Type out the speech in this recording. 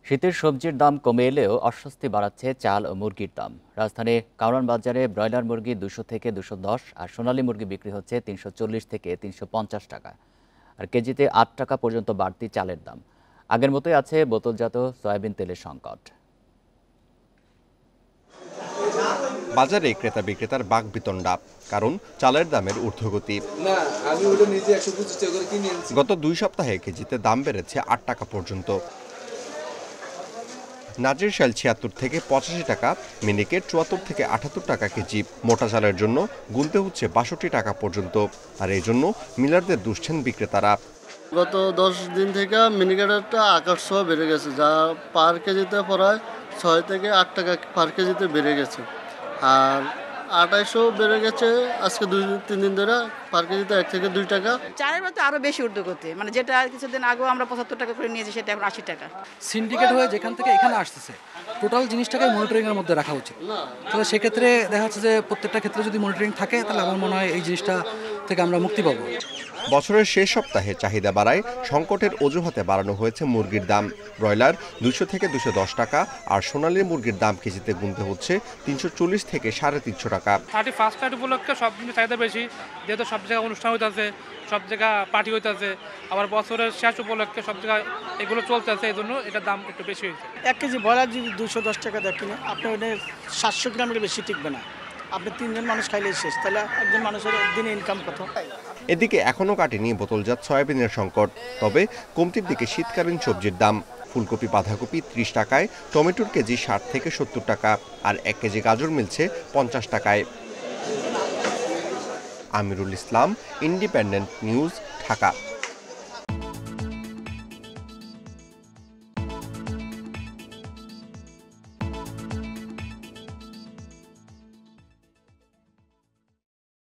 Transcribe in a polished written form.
শীতের সবজির দাম কমে এলেও অস্বস্তি বাড়াচ্ছে চাল ও মুরগির দাম। রাজধানীর কারওয়ান বাজারে ব্রয়লার মুরগি 200 থেকে 210 আর সোনালী মুরগি বিক্রি হচ্ছে 340 থেকে 350 টাকা। আর কেজিতে 8 টাকা পর্যন্ত বাড়তি চালের দাম। আগের মতোই আছে বোতলজাত সয়াবিন তেলের সংকট। বাজারে ক্রেতা বিক্রেতার বাকবিতণ্ডা, কারণ চালের দামের ঊর্ধ্বগতি। গত 2 সপ্তাহে কেজিতে দাম বেড়েছে 8 টাকা পর্যন্ত। নাজির শাল 76 থেকে 85 টাকা, মিনিকেট 74 থেকে 78 টাকা কেজি। মোটা চালের জন্য গুনতে হচ্ছে 62 টাকা পর্যন্ত। আর এই জন্য মিলারদের দুষছেন বিক্রেতারা। গত 10 দিন থেকে মিনিকেটটা আকাশছোঁয়া বেড়ে গেছে, যা পার কেজিতে প্রায় 6 থেকে 8 টাকা পার কেজিতে বেড়ে গেছে। আর 2800 বেড়ে গেছে আজকে 2-3 দিন ধরে, পার কেজিতে 1 থেকে 2 টাকা। চালের মতো আরও বেশি ঊর্ধ্বগতি, মানে যেটা কিছুদিন আগেও আমরা 75 টাকা করে নিয়েছি সেটা এখন 80 টাকা। সিন্ডিকেট হয়ে যেখান থেকে এখানে আসতেছে, টোটাল জিনিসটাকে মনিটরিংয়ের মধ্যে রাখা উচিত। তাহলে সেক্ষেত্রে দেখা যাচ্ছে যে প্রত্যেকটা ক্ষেত্রে যদি মনিটরিং থাকে, তাহলে আমার মনে হয় এই জিনিসটা থেকে আমরা মুক্তি পাবো। বছরের শেষ সপ্তাহে চাহিদা বাড়ায় সংকটের অজুহাতে বাড়ানো হয়েছে মুরগির দাম। ব্রয়লার 200 থেকে 210 টাকা, আর সোনালী মুরগির দাম কেজিতে গুনতে হচ্ছে 340 থেকে 350 টাকা। 31st নাইট উপলক্ষে সব জিনিস চাহিদা বেশি, যেহেতু সব জায়গায় অনুষ্ঠান হইতেছে, সব জায়গায় পার্টি হইতেছে, আবার বছরের শেষ উপলক্ষে সব জায়গায় এগুলো চলতেছে, এই জন্য এটার দাম একটু বেশি হয়েছে। 1 কেজি ব্রয়লার যদি 210 টাকা দেখেন, আপনি ওটা 700 গ্রামের বেশি টিকবে না। আপনি 3 জন মানুষ খাইলে শেষ, তাহলে একজন মানুষের দিনে ইনকাম কত? এদিকে এখনও কাটেনি বোতলজাত সয়াবিনের সংকট। তবে কমতির দিকে শীতকালীন সবজির দাম। ফুলকপি বাঁধাকপি 30 টাকায়, টমেটোর কেজি 60 থেকে 70 টাকা, আর 1 কেজি গাজর মিলছে 50 টাকায়। Amirul Islam, independent news, Dhaka.